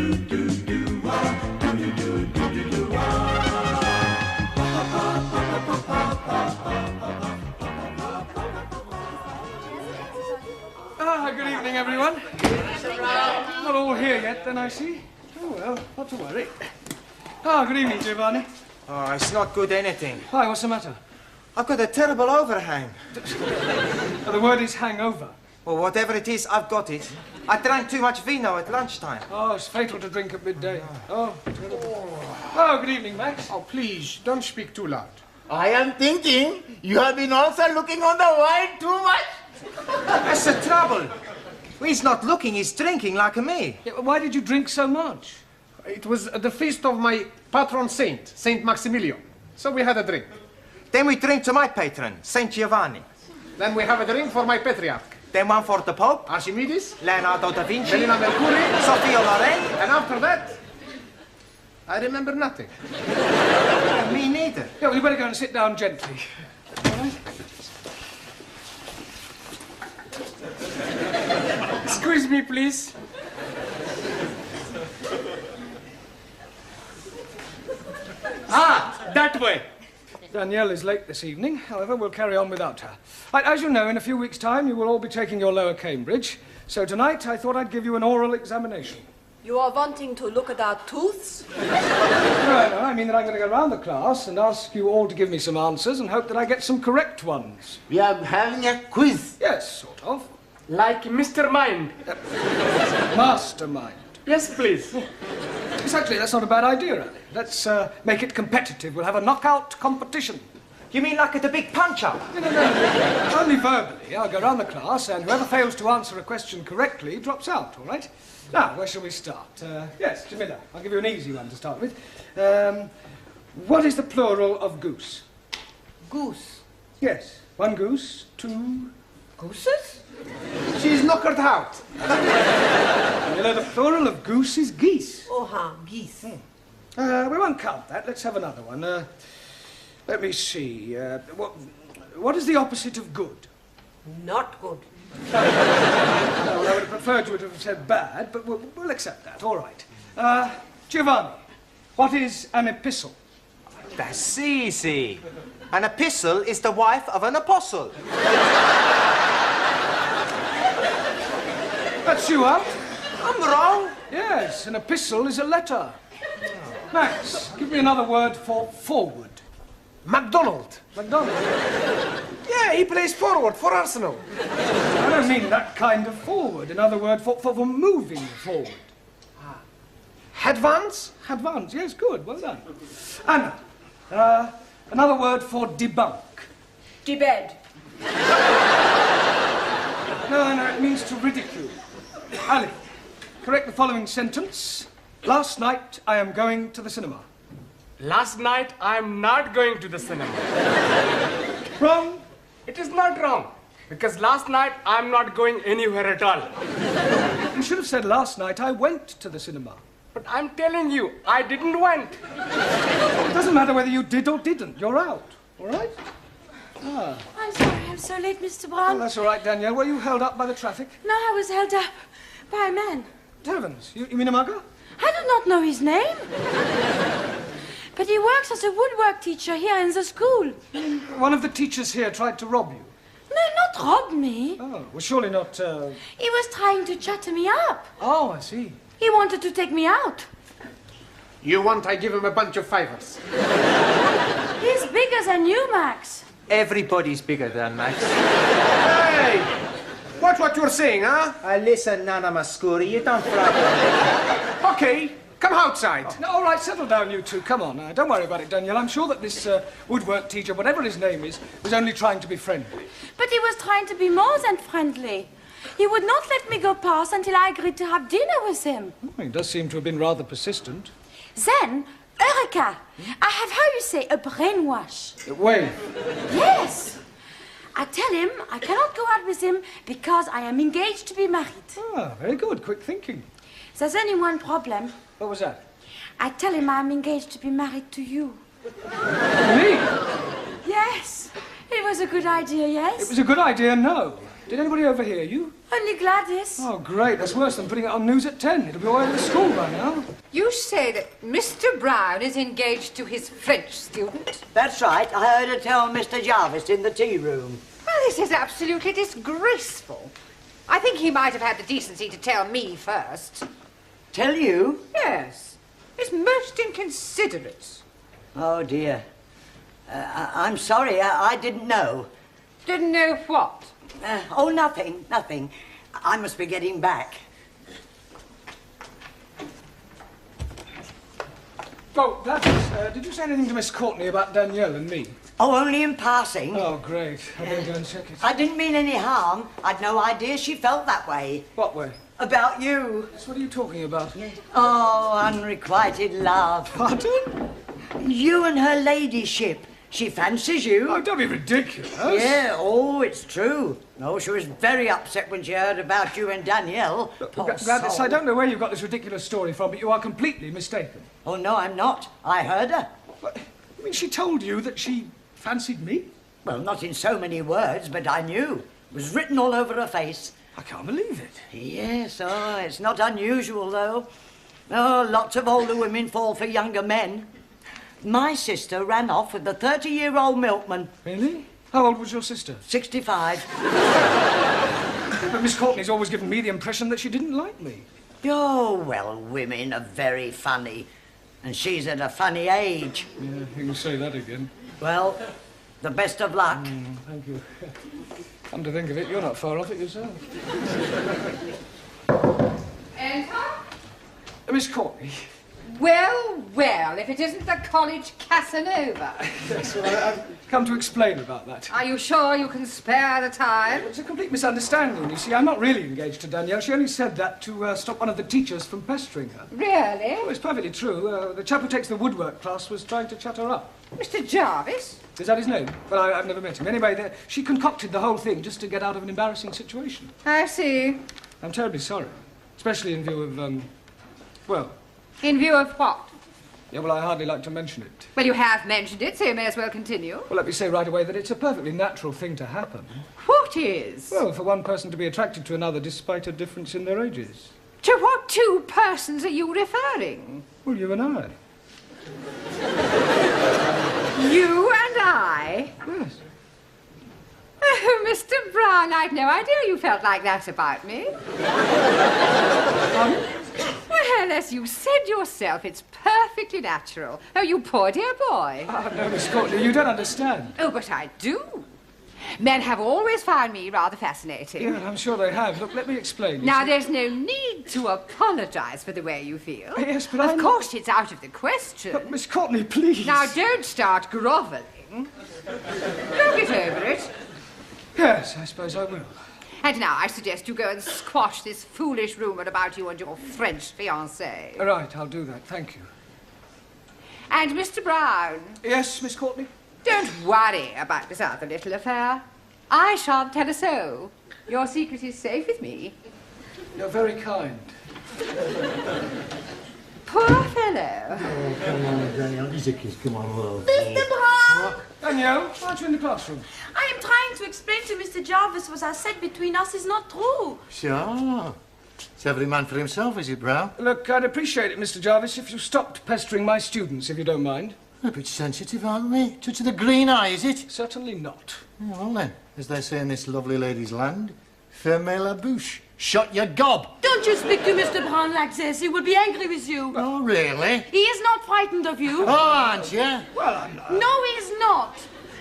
Good evening, everyone. Not all here yet, then, I see. Oh, well, not to worry. Good evening, Giovanni. Oh, it's not good anything. Why, what's the matter? I've got a terrible overhang. The word is hangover. Well, whatever it is, I've got it. I drank too much vino at lunchtime. Oh, it's fatal to drink at midday. Oh, terrible. Oh, good evening, Max. Oh, please, don't speak too loud. I am thinking you have been also looking on the wine too much. That's the trouble. He's not looking, he's drinking like me. Yeah, why did you drink so much? It was the feast of my patron saint, Saint Maximilian. So we had a drink. Then we drink to my patron, Saint Giovanni. Then we have a drink for my patriarch. Then one for the Pope, Archimedes, Leonardo da Vinci, Melina Mercury, Sophia Loren. and after that, I remember nothing. Me neither. Yeah, well, you better go and sit down gently. All right? Excuse me, please. That way. Danielle is late this evening. However, we'll carry on without her. Right, as you know, in a few weeks' time, you will all be taking your lower Cambridge. So tonight, I thought I'd give you an oral examination. You are wanting to look at our tooths? No, I mean that I'm going to go around the class and ask you all to give me some answers and hope that I get some correct ones. We are having a quiz. Yes, sort of. Like Mr. Mind. Mastermind. Yes, please. Exactly, that's not a bad idea, Ali. Let's make it competitive. We'll have a knockout competition. You mean like at a big punch-up? No. Only verbally. I'll go around the class, and whoever fails to answer a question correctly drops out, all right? Now, where shall we start? Yes, Jamila, I'll give you an easy one to start with. What is the plural of goose? Goose. Yes, one goose, two... Gooses? She's knockered out. Jamila, the plural of goose is geese. Geese. We won't count that. Let's have another one. Let me see. What is the opposite of good? Not good. Well, I would have preferred you to have said bad, but we'll accept that. All right. Giovanni, what is an epistle? That's easy. An epistle is the wife of an apostle. That's you out. I'm wrong. Yes, an epistle is a letter. Max, give me another word for forward. MacDonald. MacDonald. Yeah, he plays forward for Arsenal. I don't mean that kind of forward. Another word for moving forward. Advance? Advance, yes, good, well done. Anna, another word for debunk. Debed. No, it means to ridicule. Ali, correct the following sentence. Last night, I am going to the cinema. Last night, I'm not going to the cinema. Wrong. It is not wrong. Because last night, I'm not going anywhere at all. You should have said last night, I went to the cinema. But I'm telling you, I didn't went. It doesn't matter whether you did or didn't. You're out, all right? I'm sorry, I'm so late, Mr. Brown. Well, that's all right, Danielle. Were you held up by the traffic? No, I was held up by a man. Heavens, you mean a mugger? I do not know his name. But he works as a woodwork teacher here in the school. One of the teachers here tried to rob you. No, not rob me. Oh, well, surely not, He was trying to chatter me up. Oh, I see. He wanted to take me out. You want I give him a bunch of fivers? He's bigger than you, Max. Everybody's bigger than Max. Hey! Watch what you're saying, huh? Listen, Nana Mascuri, you don't frighten Okay, come outside. No, all right, settle down, you two. Come on. Don't worry about it, Danielle. I'm sure that this woodwork teacher, whatever his name is, was only trying to be friendly. But he was trying to be more than friendly. He would not let me go past until I agreed to have dinner with him. Oh, he does seem to have been rather persistent. Then, Eureka! I have, how you say, a brainwash. Wait. Yes. I tell him I cannot go out with him because I am engaged to be married. Ah, very good. Quick thinking. There's only one problem. What was that? I tell him I'm engaged to be married to you. Me? Yes. It was a good idea, yes? It was a good idea, no. Did anybody overhear you? Only Gladys. Oh, great. That's worse than putting it on news at 10. It'll be all over the school by now. You say that Mr. Brown is engaged to his French student? That's right. I heard her tell Mr. Jarvis in the tea room. Well, this is absolutely disgraceful. I think he might have had the decency to tell me first. Tell you? Yes. It's most inconsiderate. Oh, dear. I'm sorry. I didn't know. Didn't know what? Oh, nothing. I must be getting back. Oh, Gladys, did you say anything to Miss Courtney about Danielle and me? Oh, only in passing. Oh, great. I better go and check it. I didn't mean any harm. I'd no idea she felt that way. What way? About you. Yes, what are you talking about? Oh, unrequited love. Pardon? You and her ladyship. She fancies you. Oh, don't be ridiculous. Yeah, oh, it's true. No, she was very upset when she heard about you and Danielle. Poor Gladys, soul. I don't know where you got this ridiculous story from, but you are completely mistaken. Oh, no, I'm not. I heard her. What? You mean she told you that she fancied me? Well, not in so many words, but I knew. It was written all over her face. I can't believe it. Yes, oh, it's not unusual, though. Oh, lots of older women fall for younger men. My sister ran off with the 30-year-old milkman. Really? How old was your sister? 65. But Miss Courtney's always given me the impression that she didn't like me. Oh, well, women are very funny. And she's at a funny age. Yeah, you can say that again. Well, the best of luck. Thank you. Come to think of it, you're not far off it yourself. Enter? Miss Courtney. Well, well, if it isn't the college Casanova. Yes, well, I've come to explain about that. Are you sure you can spare the time? It's a complete misunderstanding, you see. I'm not really engaged to Danielle. She only said that to stop one of the teachers from pestering her. Really? Oh, it's perfectly true. The chap who takes the woodwork class was trying to chat her up. Mr. Jarvis? Is that his name? Well, I've never met him. Anyway, she concocted the whole thing just to get out of an embarrassing situation. I see. I'm terribly sorry. Especially in view of, well... In view of what? Yeah, well, I hardly like to mention it. Well, you have mentioned it, so you may as well continue. Well, let me say right away that it's a perfectly natural thing to happen. What is? Well, for one person to be attracted to another despite a difference in their ages. To what two persons are you referring? Well, you and I. You and I? Yes. Oh, Mr. Brown, I'd no idea you felt like that about me. Well, as you said yourself, it's perfectly natural. Oh, you poor dear boy. Oh, no, Miss Courtney, you don't understand. Oh, but I do. Men have always found me rather fascinating. Yeah, I'm sure they have. Look, let me explain. You Now, see- there's no need to apologise for the way you feel. Yes, but Of I'm- course, it's out of the question. Look, Miss Courtney, please. Now, don't start grovelling. Don't get over it. Yes, I suppose I will. And now I suggest you go and squash this foolish rumour about you and your French fiancée. All right, I'll do that. Thank you. And Mr. Brown, Yes, Miss Courtney? don't worry about this other little affair. I shan't tell a soul. Your secret is safe with me. You're very kind. Poor fellow. Oh, come on, Danielle. He's a kiss. Come on, love. Mr. Brown! Danielle, aren't you in the classroom? I am trying to explain to Mr. Jarvis what I said between us is not true. Sure. It's every man for himself, is it, Brown? Look, I'd appreciate it, Mr. Jarvis, if you stopped pestering my students, if you don't mind. A bit sensitive, aren't we? Touch of the green eye, is it? Certainly not. Oh, well then, as they say in this lovely lady's land, fermez la bouche. Shut your gob. Don't you speak to Mr. Brown like this. He will be angry with you. Oh, really? He is not frightened of you. Oh, aren't you? Well, I'm not. No, he is not.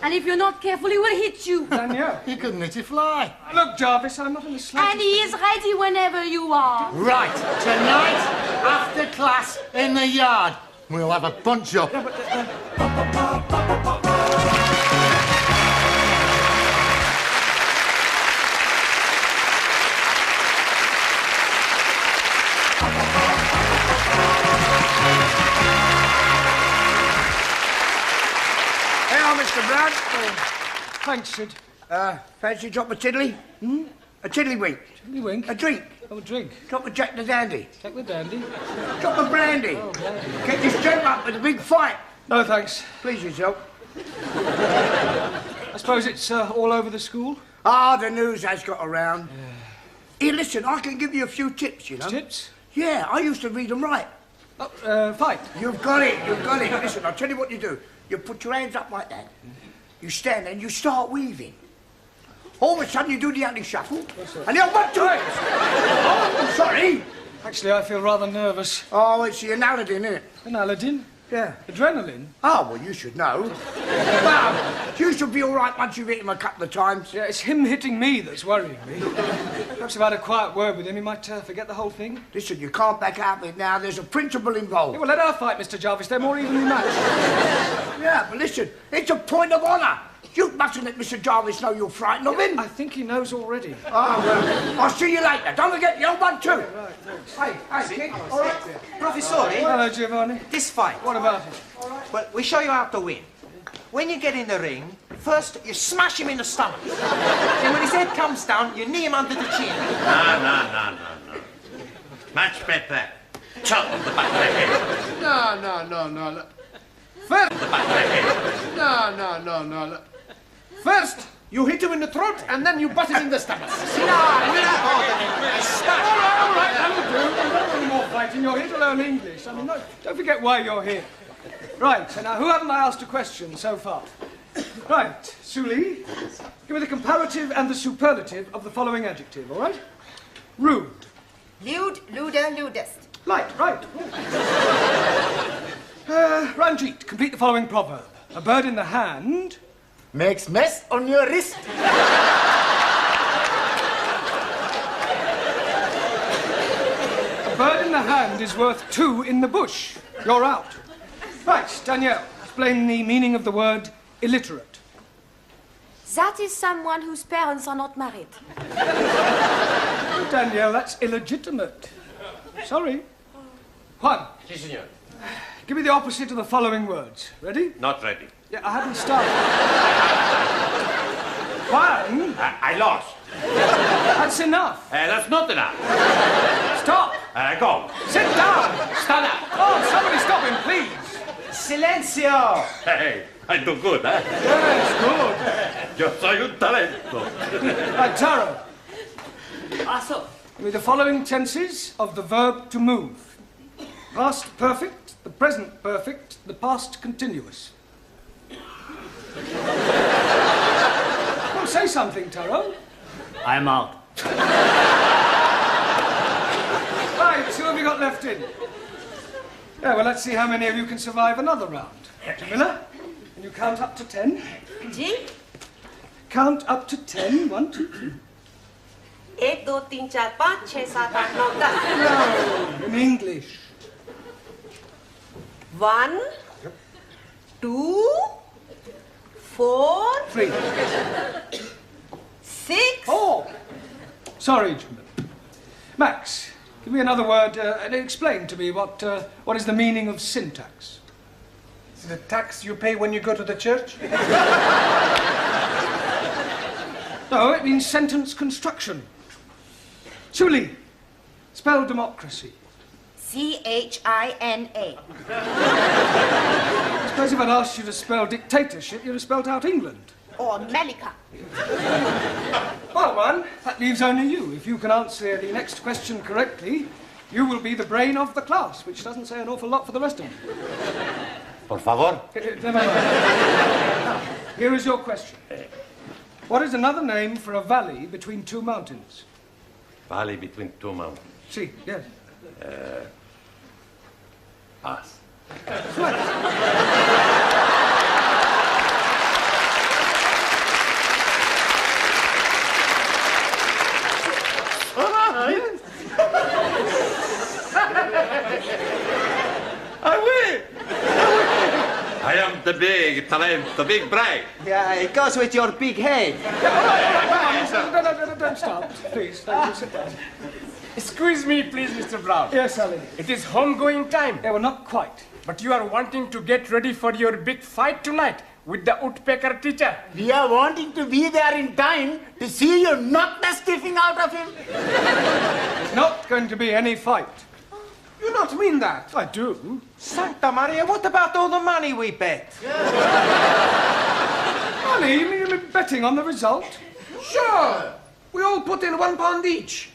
And if you're not careful, he will hit you. Danielle. You couldn't hit a fly. Look, Jarvis, I'm not in the slightest... And he is ready whenever you are. Right, tonight, after class, in the yard, we'll have a punch-up. Hello, Mr. Brown. Thanks, Sid. Fancy a drop of tiddly? A tiddlywink. You wink. A drink. Oh, a drink. Drop of Jack the Dandy. Take the dandy. Drop of brandy. Get this joke up with a big fight. No, thanks. Please yourself. I suppose it's all over the school? Ah, the news has got around. Here, listen, I can give you a few tips, you know. Tips? Yeah, I used to read and write. Oh, fight. You've got it, you've got it. Listen, I'll tell you what you do. You put your hands up like that. You stand there and you start weaving. All of a sudden you do the anti-shuffle. And the old 1, 2. Oh, I'm sorry. Actually, I feel rather nervous. Oh, it's the analogy, isn't it? An Aladdin? Yeah. Adrenaline? Oh, well, you should know. Well, you should be all right once you've hit him a couple of times. Yeah, it's him hitting me that's worrying me. Perhaps if I had a quiet word with him, he might forget the whole thing. Listen, you can't back out of it now. There's a principle involved. Yeah, well, let her fight, Mr. Jarvis. They're more evenly matched. Yeah, but listen, it's a point of honour. You mustn't let Mr. Jarvis know you're frightened of him. I think he knows already. Oh, well, I'll see you later. Don't forget the old 1, 2. Right, thanks. Hey, kid. All right. Professore, Hello, Giovanni. this fight. What about it? Well, we show you how to win. When you get in the ring, first you smash him in the stomach. Then when his head comes down, you knee him under the chin. No. Much better. Chop on the back of the head. No. First, The back of the head. no. First, you hit him in the throat, and then you butt him in the stomach. We're not ordering. Smash. All right, that'll do. Don't want any more fighting. You're here to learn English. I mean, no, don't forget why you're here. Right, so now who haven't I asked a question so far? Right, Suli, give me the comparative and the superlative of the following adjective, all right? Rude. Lewd, luder, ludest. Right. Ranjit, complete the following proverb. A bird in the hand... Makes mess on your wrist. A bird in the hand is worth 2 in the bush. You're out. Right, Danielle, explain the meaning of the word illiterate. That is someone whose parents are not married. Danielle, that's illegitimate. Sorry. Juan, Si, senor. give me the opposite of the following words. Ready? Not ready. Yeah, I hadn't started. Juan, I lost. that's enough. That's not enough. Stop. Go. Sit down. Stand up. Oh, somebody stop him, please. Silencio. Hey, I do good, eh? Yes, Yo soy un talento. good. Right, Taro. Also, Give me the following tenses of the verb to move. Past perfect, the present perfect, the past continuous. Well, say something, Taro. I'm out. Right, who have you got left in? Yeah, well, let's see how many of you can survive another round. Jamila, can you count up to 10? G. Count up to 10. 1, 2, 3. 1, 2, 3, 4, 5, 6, 7, 8, 9, 10. No, in English. 1, 2, 4, 3. 6. Oh! Sorry, Jamila. Max, give me another word and explain to me what is the meaning of syntax. It's the tax you pay when you go to the church? No, it means sentence construction. Suli, spell democracy. C-H-I-N-A. I suppose if I'd asked you to spell dictatorship, you'd have spelled out England. Or Malika. Well, man, that leaves only you. If you can answer the next question correctly, you will be the brain of the class, which doesn't say an awful lot for the rest of them. Por favor. Never mind. Now, here is your question. What is another name for a valley between 2 mountains? Valley between 2 mountains. See, yes. Pass. That's right. I win! I am the big talent, the big brain. Yeah, it goes with your big head. No, don't stop, please. Sit down. Excuse me, please, Mr. Brown. Yes, Ali. It is homegoing time, Yeah, well, not quite. but you are wanting to get ready for your big fight tonight with the woodpecker teacher. We are wanting to be there in time to see you knock the stiffing out of him. There's not going to be any fight. You don't mean that. I do. Santa Maria, what about all the money we bet? Ali, you mean betting on the result? Sure. We all put in £1 each.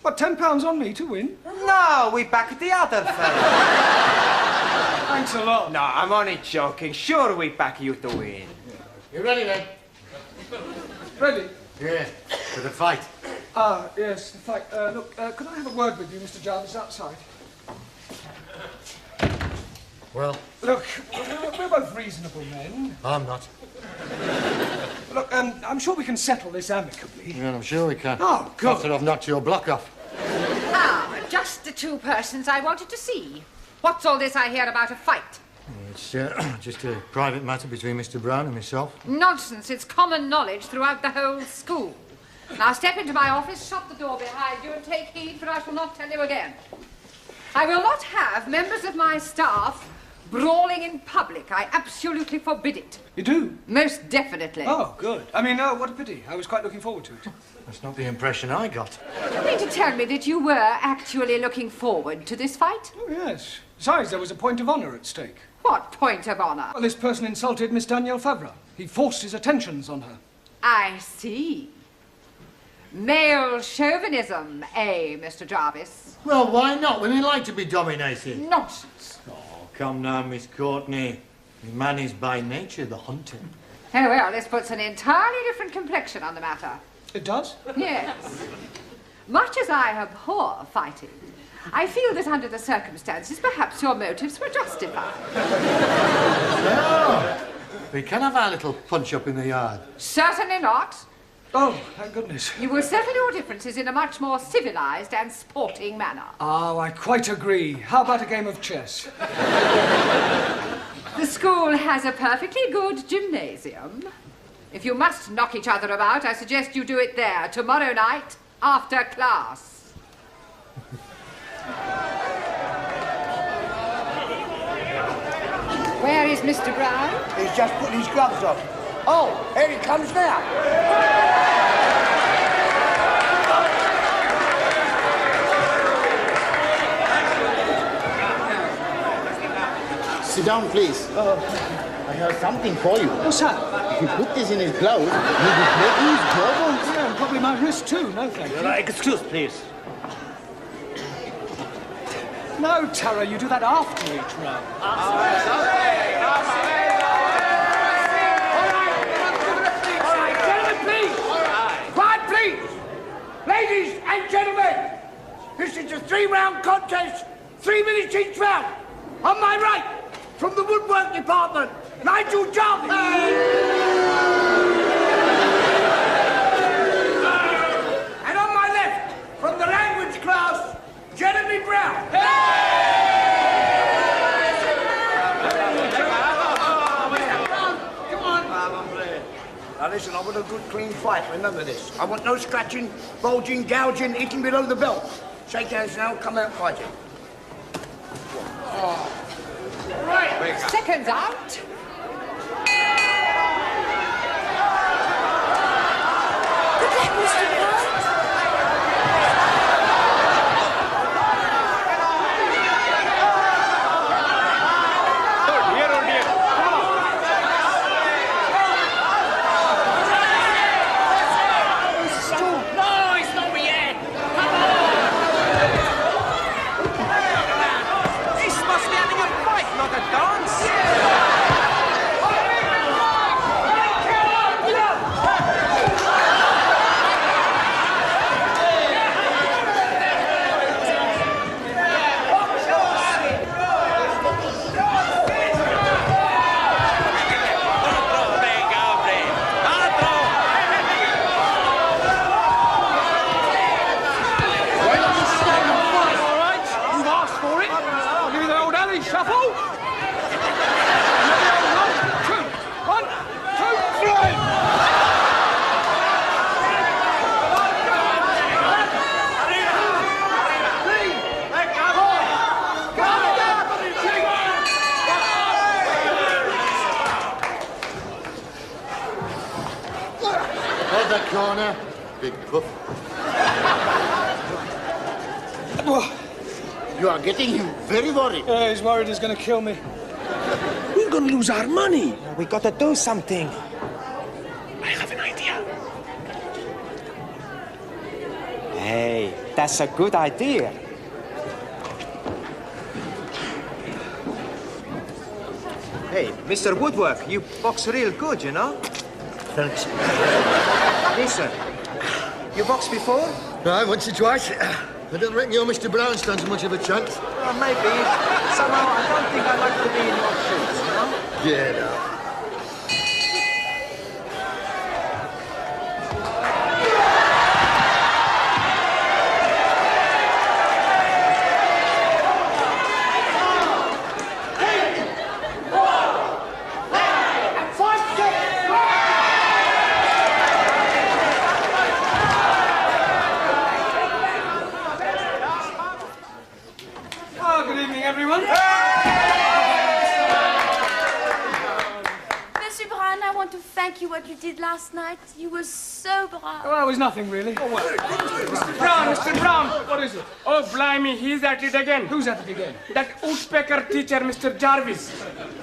What, £10 on me to win? No, we back the other fella. Thanks a lot. No, I'm only joking. Sure, we back you to win. You ready then? Ready? Yeah, for the fight. Ah, yes, the fight. Look, could I have a word with you, Mr. Jarvis, outside? Well, Look, we're both reasonable men. I'm not. Look, I'm sure we can settle this amicably. Yeah, I'm sure we can. Oh, good. After I've knocked your block off. Ah, just the two persons I wanted to see. What's all this I hear about a fight? It's just a private matter between Mr. Brown and myself. Nonsense. It's common knowledge throughout the whole school. Now step into my office, shut the door behind you, and take heed, for I shall not tell you again. I will not have members of my staff brawling in public. I absolutely forbid it. You do? Most definitely. Oh, good. I mean, what a pity. I was quite looking forward to it. That's not the impression I got. You mean to tell me that you were actually looking forward to this fight? Oh, yes. Besides, there was a point of honour at stake. What point of honour? Well, this person insulted Miss Danielle Favre. He forced his attentions on her. I see. Male chauvinism, eh, Mr. Jarvis? Well, why not? Women like to be dominated. Nonsense. Oh, come now, Miss Courtney. Man is by nature the hunter. Oh, well, this puts an entirely different complexion on the matter. It does? Yes. Much as I abhor fighting, I feel that under the circumstances, perhaps your motives were justified. No. We can have our little punch-up in the yard. Certainly not. Oh, thank goodness. You will settle your differences in a much more civilized and sporting manner. Oh, I quite agree. How about a game of chess? The school has a perfectly good gymnasium. If you must knock each other about, I suggest you do it there tomorrow night after class. Where is Mr. Brown? He's just putting his gloves on. Oh, here he comes now. Sit down, please. I have something for you. What's that? If you put this in his glove, he'll be breaking his jawbones. Yeah, and probably my wrist too. No, thank you. Excuse, please. No, Tara, you do that after each round. All right, gentlemen, please. Quiet, please. Ladies and gentlemen, this is a 3-round contest, 3 minutes each round. On my right, from the woodwork department, Nigel Jarvis. And on my left, from the language class, Jeremy Brown. Now listen, I want a good clean fight, remember this. I want no scratching, bulging, gouging, hitting below the belt. Shake hands now, come out fighting. Right, seconds out. Good luck, Mr. Brown. No, it's not yet. This must be having a fight, not a dance. All right, you've asked for it. I'll give you the old alley shuffle. One, two, three. Hold that corner, big puff. You are getting him very worried. He's worried he's going to kill me. We're gonna lose our money. We gotta do something. I have an idea. Hey, that's a good idea. Hey, Mr. Woodwork, you box real good, you know? Thanks. Listen, you boxed before? Right, once or twice. I don't reckon your Mr. Brown stands much of a chance. Well, maybe. Somehow, I don't think I'd like to be in your shoes, you know? Yeah, no. Good evening, everyone. Monsieur Brown, I want to thank you what you did last night. You were so brave. Well, it was nothing, really. Oh, well. Mr. Brown! What is it? Oh, blimey, he's at it again. Who's at it again? That woodpecker teacher, Mr. Jarvis.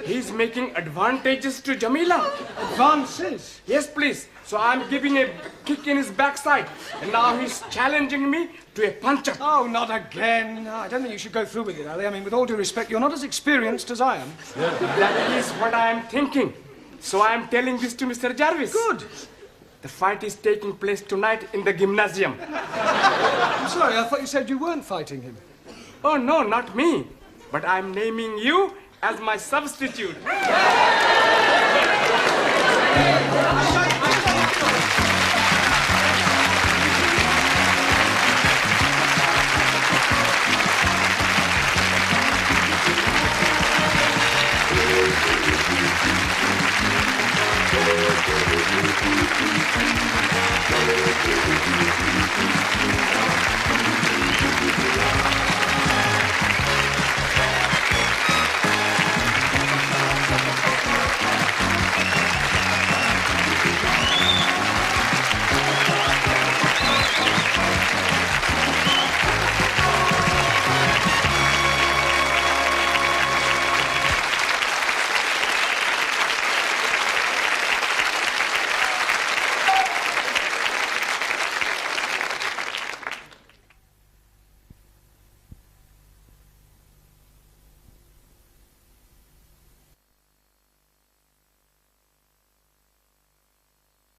He's making advantages to Jamila. Advances? Yes, please. So I'm giving a kick in his backside. And now he's challenging me to a punch-up. Oh, not again. No, I don't think you should go through with it, Ali. I mean, with all due respect, you're not as experienced as I am. That is what I am thinking. So I am telling this to Mr. Jarvis. Good. The fight is taking place tonight in the gymnasium. I'm sorry, I thought you said you weren't fighting him. Oh, no, not me. But I'm naming you as my substitute.